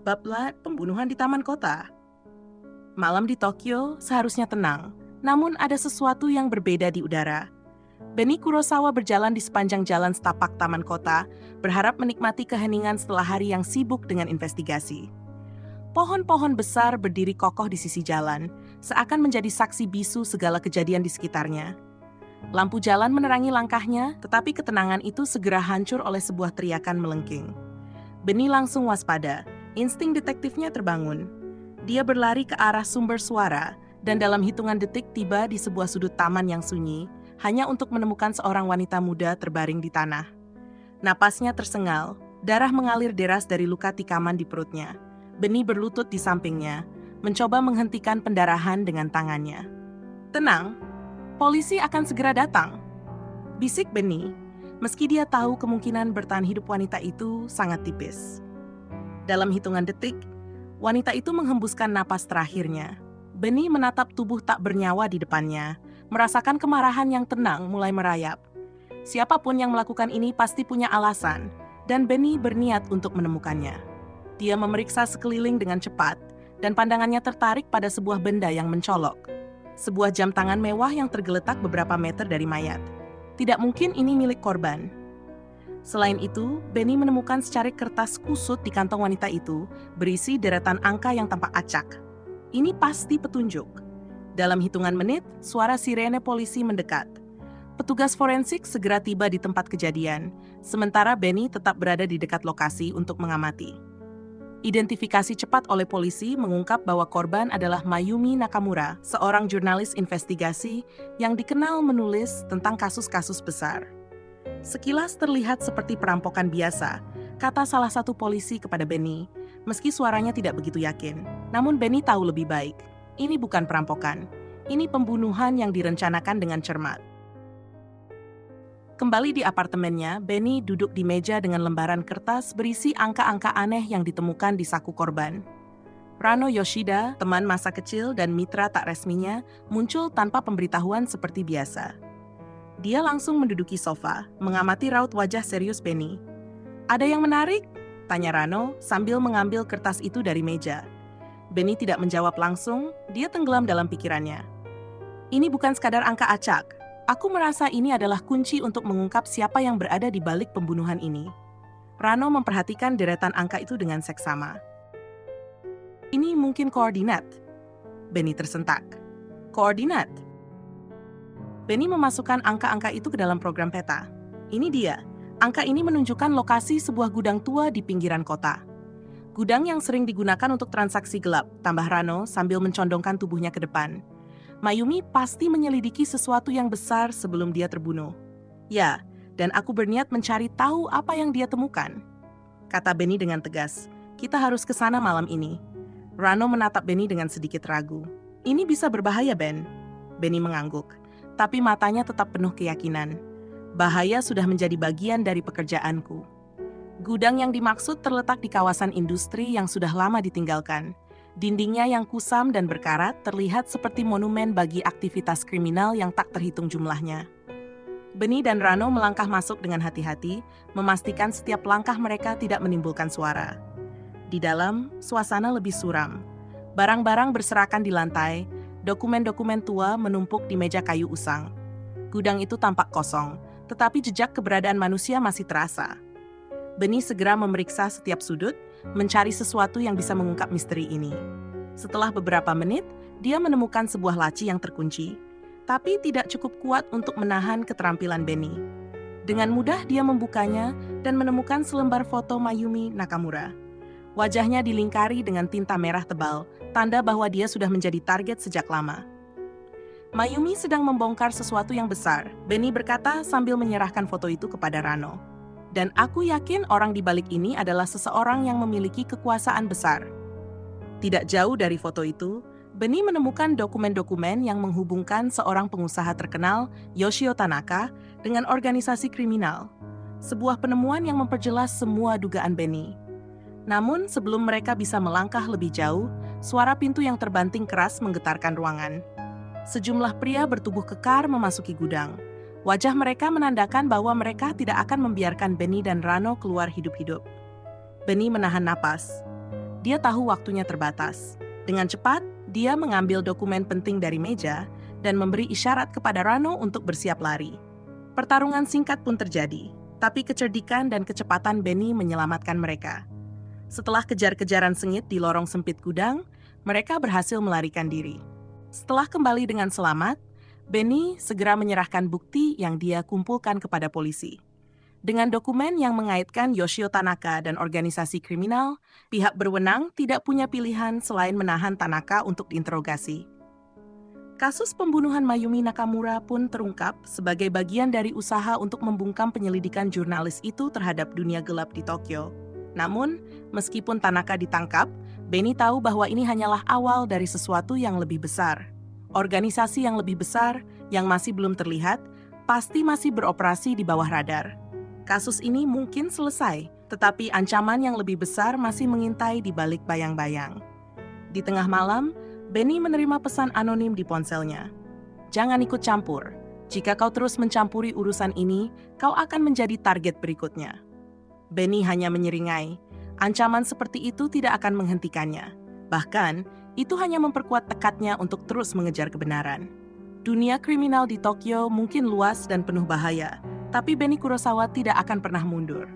Bab pembunuhan di taman kota. Malam di Tokyo seharusnya tenang, namun ada sesuatu yang berbeda di udara. Benny Kurosawa berjalan di sepanjang jalan setapak taman kota, berharap menikmati keheningan setelah hari yang sibuk dengan investigasi. Pohon-pohon besar berdiri kokoh di sisi jalan, seakan menjadi saksi bisu segala kejadian di sekitarnya. Lampu jalan menerangi langkahnya, tetapi ketenangan itu segera hancur oleh sebuah teriakan melengking. Benny langsung waspada, insting detektifnya terbangun. Dia berlari ke arah sumber suara, dan dalam hitungan detik tiba di sebuah sudut taman yang sunyi, hanya untuk menemukan seorang wanita muda terbaring di tanah. Napasnya tersengal, darah mengalir deras dari luka tikaman di perutnya. Benny berlutut di sampingnya, mencoba menghentikan pendarahan dengan tangannya. "Tenang, polisi akan segera datang," bisik Benny, meski dia tahu kemungkinan bertahan hidup wanita itu sangat tipis. Dalam hitungan detik, wanita itu menghembuskan napas terakhirnya. Benny menatap tubuh tak bernyawa di depannya, merasakan kemarahan yang tenang mulai merayap. Siapapun yang melakukan ini pasti punya alasan, dan Benny berniat untuk menemukannya. Dia memeriksa sekeliling dengan cepat, dan pandangannya tertarik pada sebuah benda yang mencolok. Sebuah jam tangan mewah yang tergeletak beberapa meter dari mayat. Tidak mungkin ini milik korban. Selain itu, Benny menemukan secarik kertas kusut di kantong wanita itu, berisi deretan angka yang tampak acak. Ini pasti petunjuk. Dalam hitungan menit, suara sirene polisi mendekat. Petugas forensik segera tiba di tempat kejadian, sementara Benny tetap berada di dekat lokasi untuk mengamati. Identifikasi cepat oleh polisi mengungkap bahwa korban adalah Mayumi Nakamura, seorang jurnalis investigasi yang dikenal menulis tentang kasus-kasus besar. "Sekilas terlihat seperti perampokan biasa," kata salah satu polisi kepada Benny, meski suaranya tidak begitu yakin. Namun Benny tahu lebih baik. Ini bukan perampokan. Ini pembunuhan yang direncanakan dengan cermat. Kembali di apartemennya, Benny duduk di meja dengan lembaran kertas berisi angka-angka aneh yang ditemukan di saku korban. Rano Yoshida, teman masa kecil dan mitra tak resminya, muncul tanpa pemberitahuan seperti biasa. Dia langsung menduduki sofa, mengamati raut wajah serius Benny. "Ada yang menarik?" tanya Rano sambil mengambil kertas itu dari meja. Benny tidak menjawab langsung, dia tenggelam dalam pikirannya. "Ini bukan sekadar angka acak. Aku merasa ini adalah kunci untuk mengungkap siapa yang berada di balik pembunuhan ini." Rano memperhatikan deretan angka itu dengan seksama. "Ini mungkin koordinat." Benny tersentak. "Koordinat?" Benny memasukkan angka-angka itu ke dalam program peta. Ini dia. Angka ini menunjukkan lokasi sebuah gudang tua di pinggiran kota. Gudang yang sering digunakan untuk transaksi gelap, tambah Rano sambil mencondongkan tubuhnya ke depan. Mayumi pasti menyelidiki sesuatu yang besar sebelum dia terbunuh. "Ya, dan aku berniat mencari tahu apa yang dia temukan," kata Benny dengan tegas. "Kita harus ke sana malam ini." Rano menatap Benny dengan sedikit ragu. "Ini bisa berbahaya, Ben." Benny mengangguk, tapi matanya tetap penuh keyakinan. "Bahaya sudah menjadi bagian dari pekerjaanku." Gudang yang dimaksud terletak di kawasan industri yang sudah lama ditinggalkan. Dindingnya yang kusam dan berkarat terlihat seperti monumen bagi aktivitas kriminal yang tak terhitung jumlahnya. Benny dan Rano melangkah masuk dengan hati-hati, memastikan setiap langkah mereka tidak menimbulkan suara. Di dalam, suasana lebih suram. Barang-barang berserakan di lantai, dokumen-dokumen tua menumpuk di meja kayu usang. Gudang itu tampak kosong, tetapi jejak keberadaan manusia masih terasa. Benny segera memeriksa setiap sudut, mencari sesuatu yang bisa mengungkap misteri ini. Setelah beberapa menit, dia menemukan sebuah laci yang terkunci, tapi tidak cukup kuat untuk menahan keterampilan Benny. Dengan mudah dia membukanya dan menemukan selembar foto Mayumi Nakamura. Wajahnya dilingkari dengan tinta merah tebal, tanda bahwa dia sudah menjadi target sejak lama. "Mayumi sedang membongkar sesuatu yang besar," Benny berkata sambil menyerahkan foto itu kepada Rano. "Dan aku yakin orang di balik ini adalah seseorang yang memiliki kekuasaan besar." Tidak jauh dari foto itu, Benny menemukan dokumen-dokumen yang menghubungkan seorang pengusaha terkenal, Yoshio Tanaka, dengan organisasi kriminal. Sebuah penemuan yang memperjelas semua dugaan Benny. Namun sebelum mereka bisa melangkah lebih jauh, suara pintu yang terbanting keras menggetarkan ruangan. Sejumlah pria bertubuh kekar memasuki gudang. Wajah mereka menandakan bahwa mereka tidak akan membiarkan Benny dan Rano keluar hidup-hidup. Benny menahan napas. Dia tahu waktunya terbatas. Dengan cepat, dia mengambil dokumen penting dari meja dan memberi isyarat kepada Rano untuk bersiap lari. Pertarungan singkat pun terjadi, tapi kecerdikan dan kecepatan Benny menyelamatkan mereka. Setelah kejar-kejaran sengit di lorong sempit gudang, mereka berhasil melarikan diri. Setelah kembali dengan selamat, Benny segera menyerahkan bukti yang dia kumpulkan kepada polisi. Dengan dokumen yang mengaitkan Yoshio Tanaka dan organisasi kriminal, pihak berwenang tidak punya pilihan selain menahan Tanaka untuk diinterogasi. Kasus pembunuhan Mayumi Nakamura pun terungkap sebagai bagian dari usaha untuk membungkam penyelidikan jurnalis itu terhadap dunia gelap di Tokyo. Namun, meskipun Tanaka ditangkap, Benny tahu bahwa ini hanyalah awal dari sesuatu yang lebih besar. Organisasi yang lebih besar, yang masih belum terlihat, pasti masih beroperasi di bawah radar. Kasus ini mungkin selesai, tetapi ancaman yang lebih besar masih mengintai di balik bayang-bayang. Di tengah malam, Benny menerima pesan anonim di ponselnya. Jangan ikut campur. Jika kau terus mencampuri urusan ini, kau akan menjadi target berikutnya. Benny hanya menyeringai. Ancaman seperti itu tidak akan menghentikannya. Bahkan, itu hanya memperkuat tekadnya untuk terus mengejar kebenaran. Dunia kriminal di Tokyo mungkin luas dan penuh bahaya, tapi Benny Kurosawa tidak akan pernah mundur.